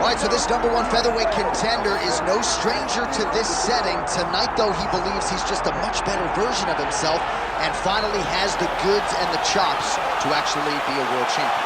All right, so this #1 featherweight contender is no stranger to this setting. Tonight, though, he believes he's just a much better version of himself and finally has the goods and the chops to actually be a world champion.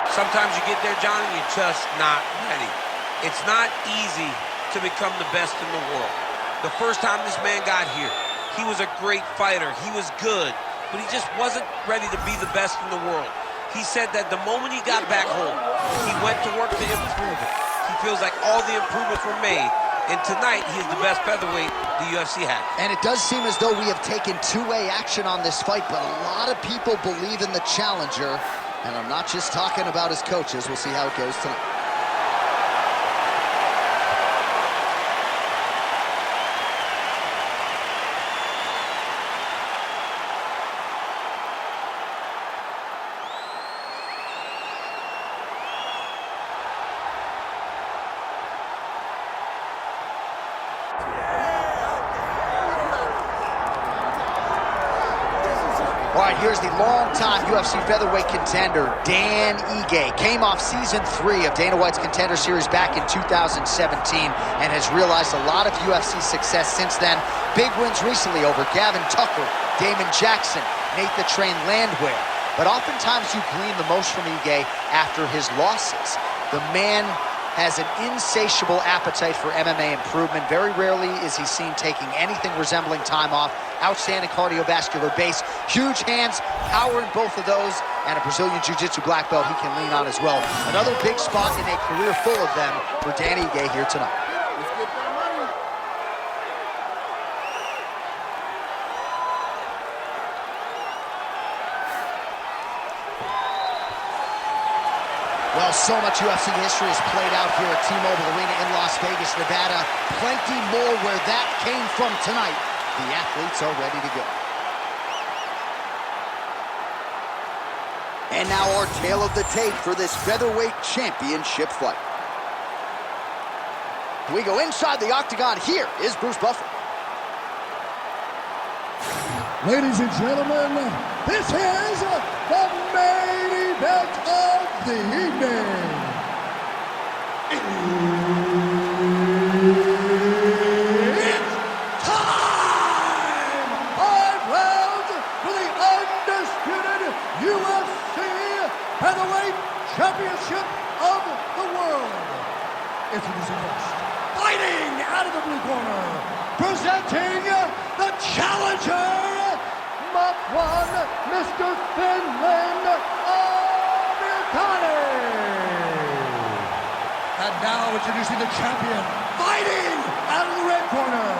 Sometimes you get there, John, and you're just not ready. It's not easy to become the best in the world. The first time this man got here, he was a great fighter. He was good, but he just wasn't ready to be the best in the world. He said that the moment he got back home, he went to work to improve it. He feels like all the improvements were made, and tonight he is the best featherweight the UFC has. And it does seem as though we have taken two-way action on this fight, but a lot of people believe in the challenger, and I'm not just talking about his coaches. We'll see how it goes tonight. All right, here's the longtime UFC featherweight contender, Dan Ige. Came off Season 3 of Dana White's Contender Series back in 2017 and has realized a lot of UFC success since then. Big wins recently over Gavin Tucker, Damon Jackson, Nate the Train Landwehr. But oftentimes you glean the most from Ige after his losses. The man has an insatiable appetite for MMA improvement. Very rarely is he seen taking anything resembling time off. Outstanding cardiovascular base, huge hands, power in both of those, and a Brazilian Jiu-Jitsu black belt he can lean on as well. Another big spot in a career full of them for Dan Ige here tonight. Well, so much UFC history has played out here at T-Mobile Arena in Las Vegas, Nevada. Plenty more where that came from tonight. The athletes are ready to go. And now our tale of the tape for this featherweight championship fight. We go inside the octagon. Here is Bruce Buffer. Ladies and gentlemen, this is the main event of the evening. It's time! 5 rounds for the undisputed UFC Featherweight Championship of the world. Introducing first, fighting out of the blue corner, presenting the challenger, Makwan Mr. Finland Amirkhani. And now introducing the champion, fighting out of the red corner,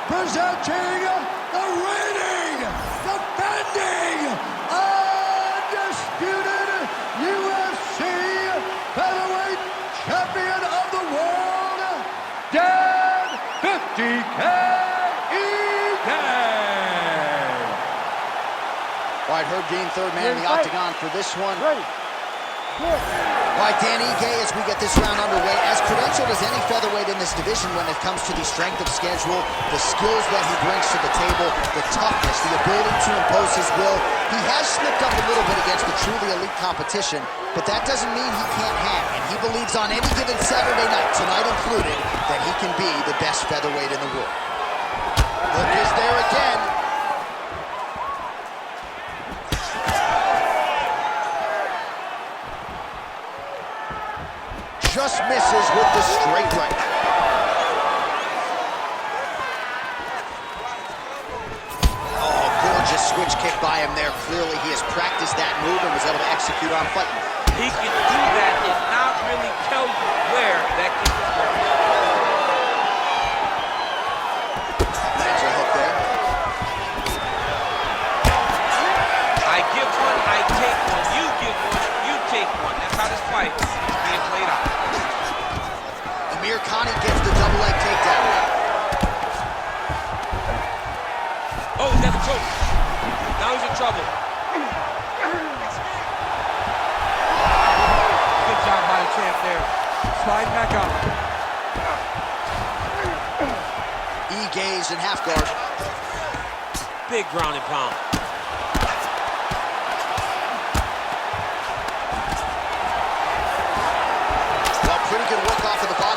presenting the reigning, defending, undisputed UFC featherweight champion of the world, Dan 50K. All right, Herb Dean, third man in the octagon for this one. All right, Dan Ige, as we get this round underway, as credentialed as any featherweight in this division when it comes to the strength of schedule, the skills that he brings to the table, the toughness, the ability to impose his will. He has slipped up a little bit against the truly elite competition, but that doesn't mean he can't hang. And he believes on any given Saturday night, tonight included, that he can be the best featherweight in the world. Look is there again. Just misses with the straight right. Oh, gorgeous switch kick by him there. Clearly he has practiced that move and was able to execute on fight. He can do that and not really tell you where that kick is going. That's a hook there. I give one, I take one. You give one, you take one. That's how this fight is being played out. Amirkhani gets the double leg takedown. Oh, he's got the choke. Now he's in trouble. Good job by the champ there. Slide back up. Ige's in half guard. Big ground and pound. Well, pretty good work off of the body.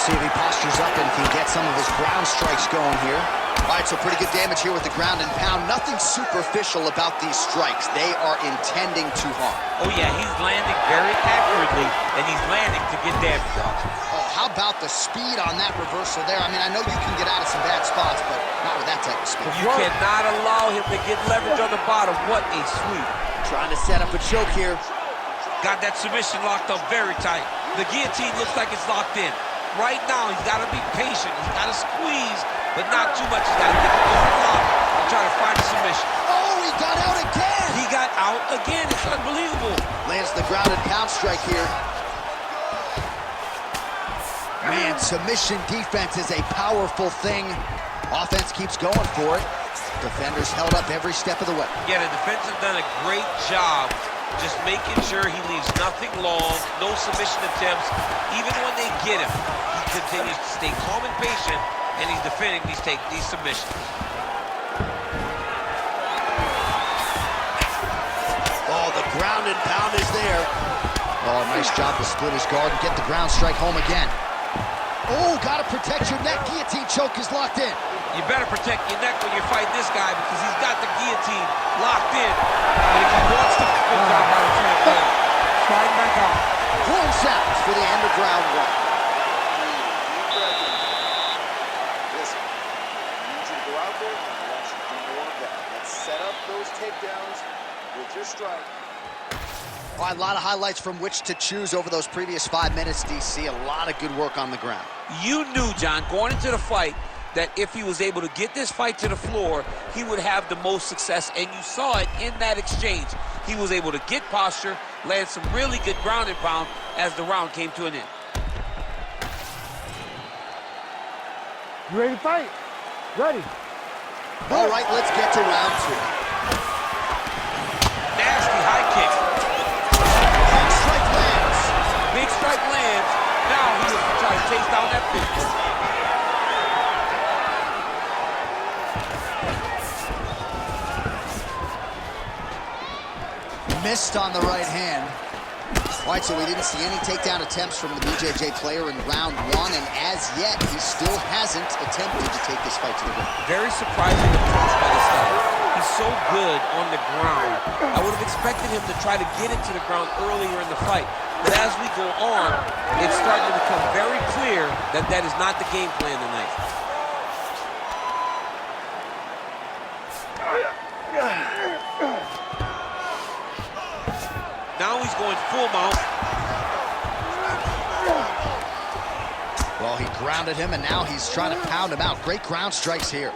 see if he postures up and can get some of his ground strikes going here. All right, so pretty good damage here with the ground and pound. Nothing superficial about these strikes. They are intending to harm. Oh, yeah, he's landing very accurately, and he's landing to get damage off. Oh, how about the speed on that reversal there? I mean, I know you can get out of some bad spots, but not with that type of speed. You cannot allow him to get leverage on the bottom. What a sweep. Trying to set up a choke here. Got that submission locked up very tight. The guillotine looks like it's locked in. Right now, he's got to be patient. He's got to squeeze, but not too much. He's got to get the lock and try to find a submission. Oh, he got out again! He got out again. It's unbelievable. Lands the ground and pound strike here. Man, submission defense is a powerful thing. Offense keeps going for it. Defenders held up every step of the way. Yeah, the defense has done a great job just making sure he leaves nothing long, no submission attempts. Even when they get him, he continues to stay calm and patient, and he's defending these submissions. Oh, the ground and pound is there. Oh, nice job to split his guard and get the ground strike home again. Oh, gotta protect your neck. Guillotine choke is locked in. You better protect your neck when you fight this guy because he's got the guillotine locked in. And if he wants to... Slide back out. 4 seconds for the end of round 1. Listen, I need you to go out there and I want you to do more of that. Let's set up those takedowns with your strike. All right, a lot of highlights from which to choose over those previous 5 minutes, DC. A lot of good work on the ground. You knew, John, going into the fight, that if he was able to get this fight to the floor, he would have the most success, and you saw it in that exchange. He was able to get posture, land some really good ground and pound as the round came to an end. You ready to fight? Ready. All right, let's get to round 2. Nasty high kick. Big strike lands. Big strike lands. Now he was trying to chase down that finish. Missed on the right hand. All right, so we didn't see any takedown attempts from the BJJ player in round 1, and as yet, he still hasn't attempted to take this fight to the ground. Very surprising approach by this guy. He's so good on the ground. I would have expected him to try to get it to the ground earlier in the fight. But as we go on, it's starting to become very clear that that is not the game plan tonight. Now he's going full mount. Well, he grounded him, and now he's trying to pound him out. Great ground strikes here.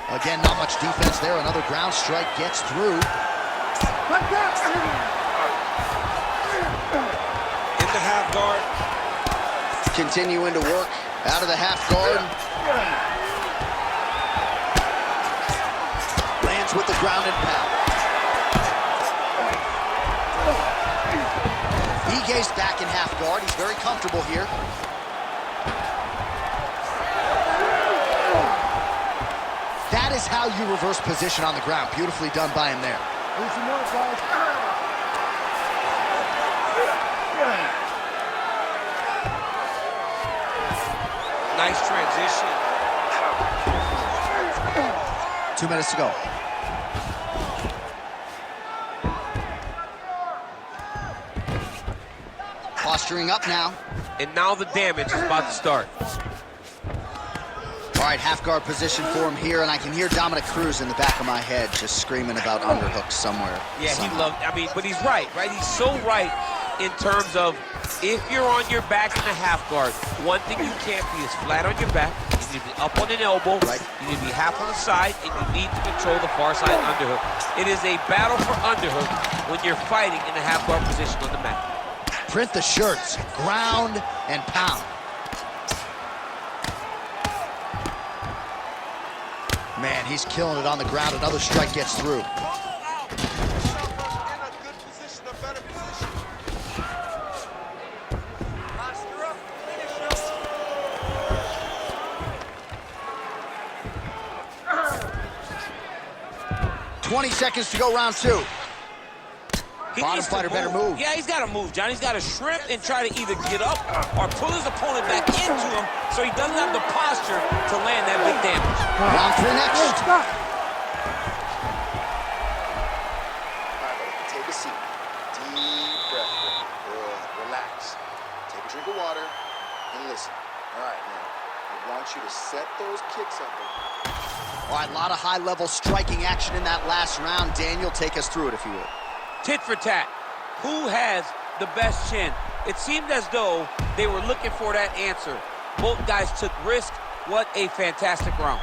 Again, not much defense there. Another ground strike gets through. In the half guard. Continuing to work out of the half guard. Lands with the ground and pound. Igue's back in half guard. He's very comfortable here. That is how you reverse position on the ground. Beautifully done by him there. Nice transition. 2 minutes to go. Posturing up now. And now the damage is about to start. All right, half guard position for him here, and I can hear Dominic Cruz in the back of my head just screaming about underhooks somewhere. Yeah, he loved, but he's right? He's so right in terms of if you're on your back in the half guard, one thing you can't be is flat on your back. You need to be up on an elbow. Right. You need to be half on the side, and you need to control the far side underhook. It is a battle for underhook when you're fighting in the half guard position on the mat. Print the shirts, ground and pound. Man, he's killing it on the ground. Another strike gets through. 20 seconds to go, round 2. Bottom fighter better move. Yeah, he's got to move, John. He's got to shrimp and try to either get up or pull his opponent back into him so he doesn't have the posture to land that big damage. Round 3 next. Stop. All right, buddy, take a seat. Deep breath. Good. Relax. Take a drink of water and listen. All right, man. I want you to set those kicks up. All right, a lot of high-level striking action in that last round. Daniel, take us through it, if you would. Tit for tat. Who has the best chin? It seemed as though they were looking for that answer. Both guys took risk. What a fantastic round.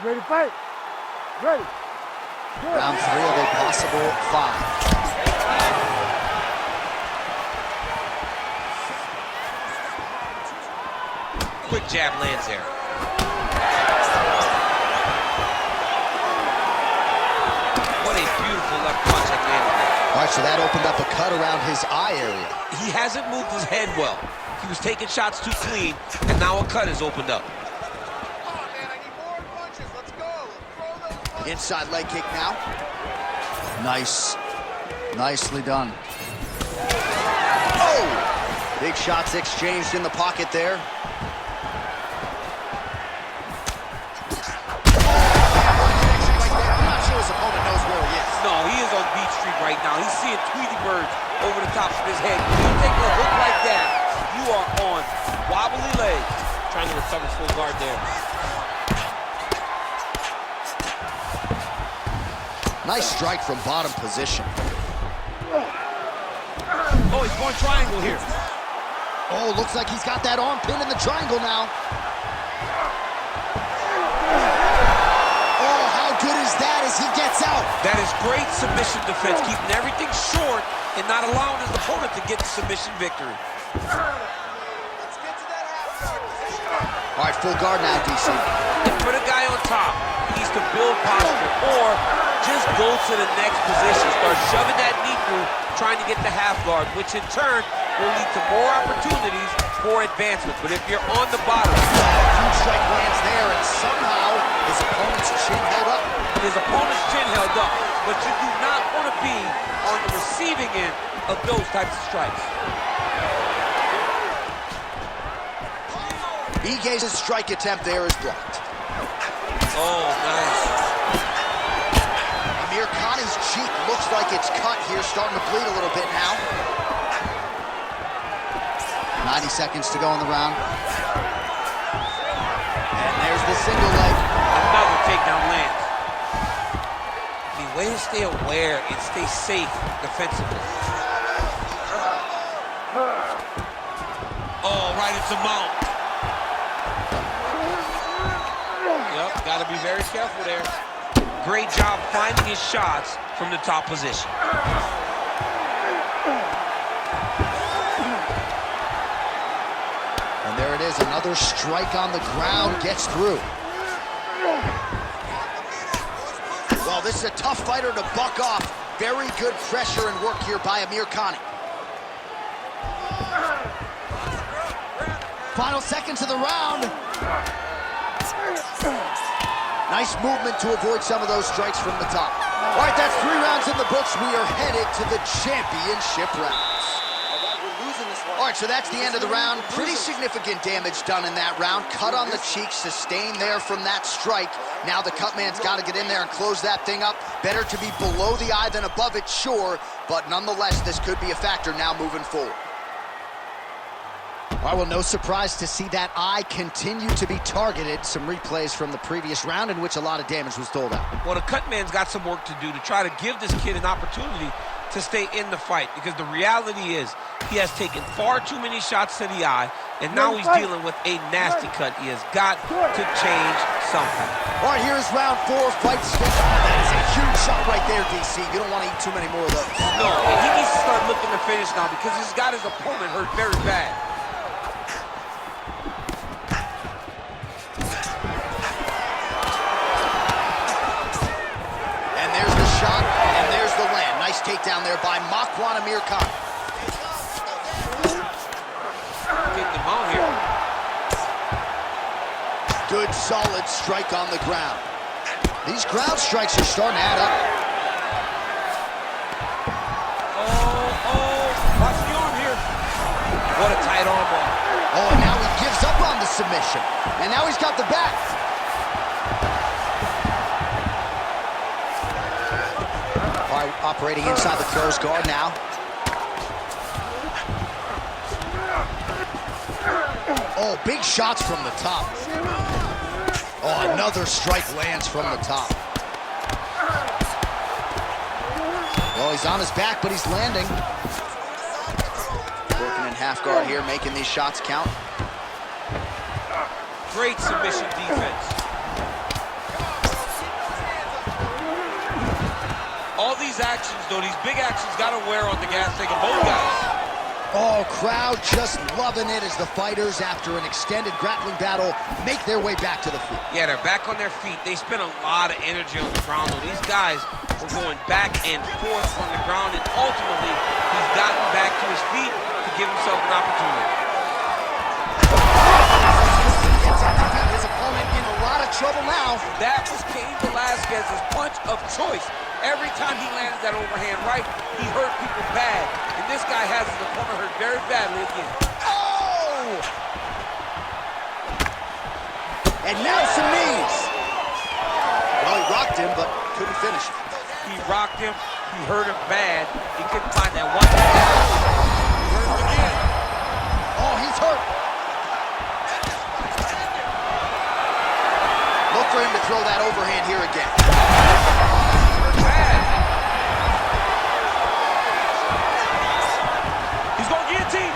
Ready to fight? Ready. Good. Round 3 of a possible 5. Quick jab lands there. What a beautiful left punch that landed there. All right, so that opened up a cut around his eye area. He hasn't moved his head well. He was taking shots too clean, and now a cut has opened up. Come on, man. I need more punches. Let's go. Throw those punches. Inside leg kick now. Nice. Nicely done. Oh! Big shots exchanged in the pocket there. I'm not sure his opponent knows where he is. No, he is on Beach Street right now. He's seeing Tweety birds over the top of his head. When you take a hook like that, you are on wobbly legs. Trying to recover full guard there. Nice strike from bottom position. Oh, he's going triangle here. Oh, looks like he's got that arm pin in the triangle now. Oh, how good is that as he gets out? That is great submission defense, keeping everything short and not allowing his opponent to get the submission victory. Let's get to that half guard position. All right, full guard now, DC. And put a guy on top. He needs to build posture or just go to the next position. Start shoving that knee through, trying to get the half guard, which in turn will lead to more opportunities for advancement. But if you're on the bottom, Huge strike lands there, and somehow his opponent's chin held up. his opponent's chin held up. But you do not want to be on the receiving end of those types of strikes. Ige's strike attempt there is blocked. Oh, nice. Amirkhani's cheek looks like it's cut here, starting to bleed a little bit now. 90 seconds to go in the round. And there's the single leg. Another takedown lands. I mean, way to stay aware and stay safe defensively. Oh, right into mount. Yep, got to be very careful there. Great job finding his shots from the top position. And there it is, another strike on the ground, gets through. Well, this is a tough fighter to buck off. Very good pressure and work here by Amirkhani. Final seconds of the round. Nice movement to avoid some of those strikes from the top. All right, that's 3 rounds in the books. We are headed to the championship rounds. We're losing this one. All right, so that's the end of the round. Pretty significant damage done in that round. Cut on the cheek, sustained there from that strike. Now the cut man's got to get in there and close that thing up. Better to be below the eye than above it, sure. But nonetheless, this could be a factor now moving forward. All right, well, no surprise to see that eye continue to be targeted. Some replays from the previous round in which a lot of damage was doled out. Well, the cut man's got some work to do to try to give this kid an opportunity to stay in the fight, because the reality is he has taken far too many shots to the eye, and now he's dealing with a nasty cut. He has got to change something. All right, here's round 4, fight schedule. That is a huge shot right there, DC. You don't want to eat too many more of those. No, and he needs to start looking to finish now because he's got his opponent hurt very bad. Shot, and there's the land. Nice takedown there by Makwan Amirkhani. Getting them out here. Good, solid strike on the ground. These ground strikes are starting to add up. Watch the arm here. What a tight arm bar. Oh, and now he gives up on the submission. And now he's got the back. All right, operating inside the closed guard now. Oh, big shots from the top. Oh, another strike lands from the top. Well, he's on his back, but he's landing. Working in half guard here, making these shots count. Great submission defense. All these actions, though, these big actions got to wear on the gas tank of both guys. Oh, crowd just loving it as the fighters, after an extended grappling battle, make their way back to the feet. Yeah, they're back on their feet. They spent a lot of energy on the ground, though. These guys were going back and forth on the ground, and ultimately, he's gotten back to his feet to give himself an opportunity. His opponent in a lot of trouble now. That was Cain Velasquez's punch of choice. Every time he landed that overhand right, he hurt people bad. And this guy has his opponent hurt very badly again. Oh! And now some knees. Well, he rocked him, but couldn't finish it. He rocked him. He hurt him bad. He couldn't find that one. He hurt him again. Oh, he's hurt. Look for him to throw that overhand here again. Bad. He's going to guillotine.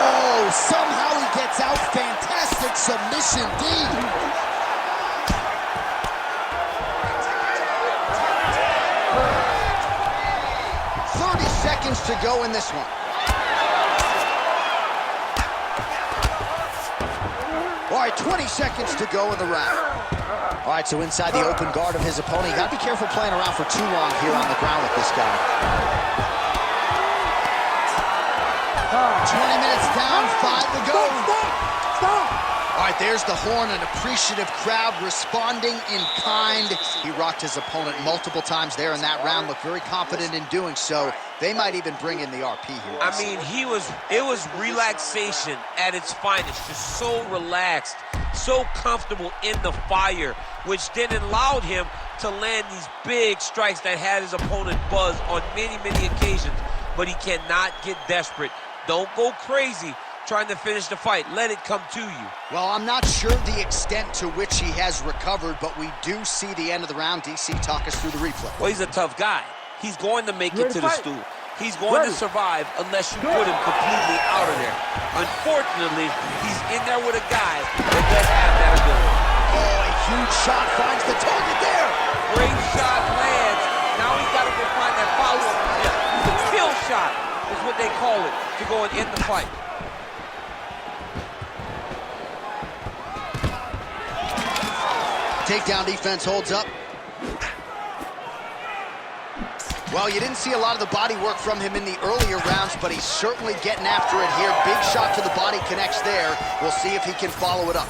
Oh, somehow he gets out. Fantastic submission, D. 30 seconds to go in this one. All right, 20 seconds to go in the round. All right, so inside the open guard of his opponent. You got to be careful playing around for too long here on the ground with this guy. 20 minutes down, 5 to go. Stop! All right, there's the horn, an appreciative crowd responding in kind. He rocked his opponent multiple times there in that round, looked very confident in doing so. They might even bring in the RP here. I mean, it was relaxation at its finest, just so relaxed, so comfortable in the fire, which then allowed him to land these big strikes that had his opponent buzzed on many, many occasions. But he cannot get desperate. Don't go crazy trying to finish the fight. Let it come to you. Well, I'm not sure the extent to which he has recovered, but we do see the end of the round. DC, talk us through the replay. Well, he's a tough guy. He's going to make it to the stool. He's going to survive unless you put him completely out of there. Unfortunately, he's in there with a guy that doesn't have that ability. Oh, a huge shot finds the target there. Great shot lands. Now he's got to go find that follow-up. The kill shot is what they call it to go and end the fight. Takedown defense holds up. Well, you didn't see a lot of the body work from him in the earlier rounds, but he's certainly getting after it here. Big shot to the body connects there. We'll see if he can follow it up.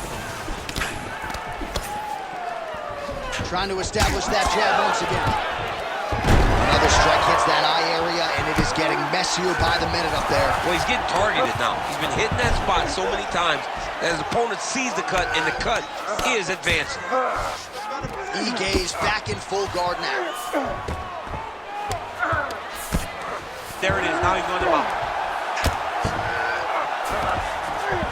Trying to establish that jab once again. Another strike hits that eye area, and it is getting messier by the minute up there. Well, he's getting targeted now. He's been hitting that spot so many times that his opponent sees the cut, and the cut is advancing. Ega's back in full guard now. There it is. Now he's going to mount.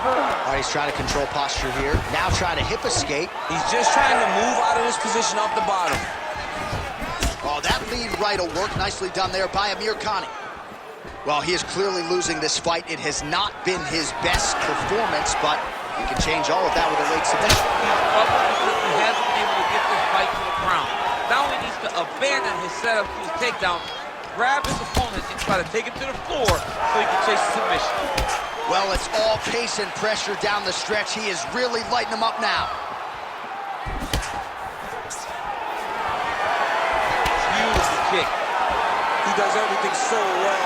All right, he's trying to control posture here. Now trying to hip escape. He's just trying to move out of this position off the bottom. Oh, that lead right will work. Nicely done there by Amirkhani. Well, he is clearly losing this fight. It has not been his best performance, but he can change all of that with a late submission. He's troubled because he hasn't been able to get this fight to the ground. Now he needs to abandon his setup to his takedown, grab his opponent, and try to take him to the floor so he can chase the submission. Well, it's all pace and pressure down the stretch. He is really lighting him up now. Beautiful kick. He does everything so well,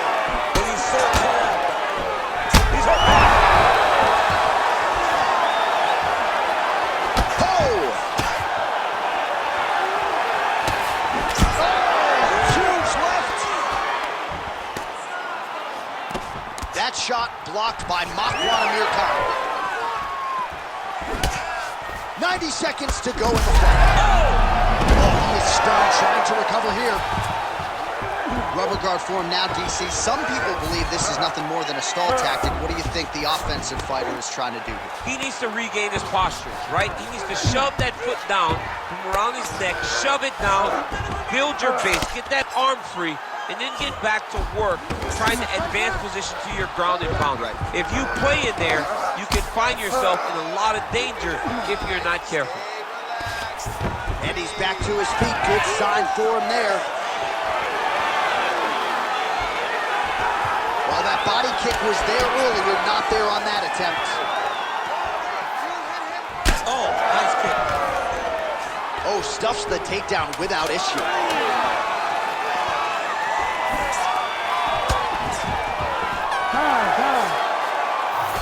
and he's so calm. That shot blocked by Makwan Amirkhani. 90 seconds to go in the fight. Oh, he is stunned, trying to recover here. Rubber guard for him now, DC. Some people believe this is nothing more than a stall tactic. What do you think the offensive fighter is trying to do here? He needs to regain his posture, right? He needs to shove that foot down from around his neck, shove it down, build your base, get that arm free, and then get back to work trying to advance position to your ground and pound. Right. If you play in there, you can find yourself in a lot of danger if you're not careful. And he's back to his feet. Good sign for him there. While that body kick was there earlier, not there on that attempt. Oh, nice kick. Oh, stuffs the takedown without issue.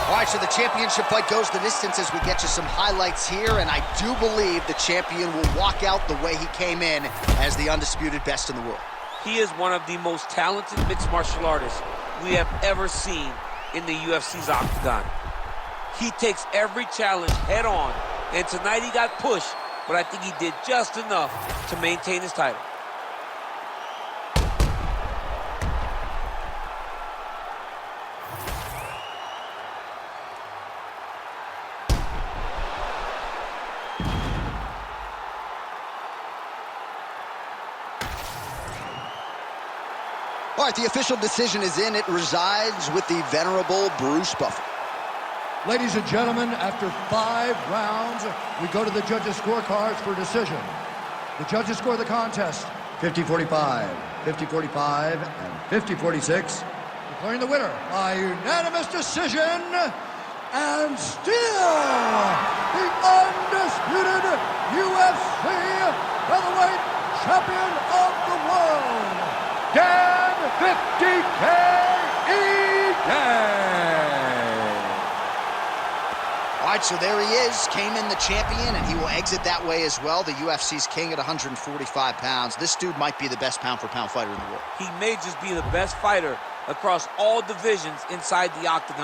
All right, so the championship fight goes the distance as we get you some highlights here, and I do believe the champion will walk out the way he came in as the undisputed best in the world. He is one of the most talented mixed martial artists we have ever seen in the UFC's octagon. He takes every challenge head on, and tonight he got pushed, but I think he did just enough to maintain his title. All right, the official decision is in. It resides with the venerable Bruce Buffer. Ladies and gentlemen, after 5 rounds, we go to the judges' scorecards for decision. The judges score the contest 50-45, 50-45, and 50-46. Declaring the winner by unanimous decision, and still the undisputed UFC featherweight champion of the world, Dan 50K All right, so there he is, came in the champion, and he will exit that way as well. The UFC's king at 145 pounds. This dude might be the best pound-for-pound fighter in the world. He may just be the best fighter across all divisions inside the octagon.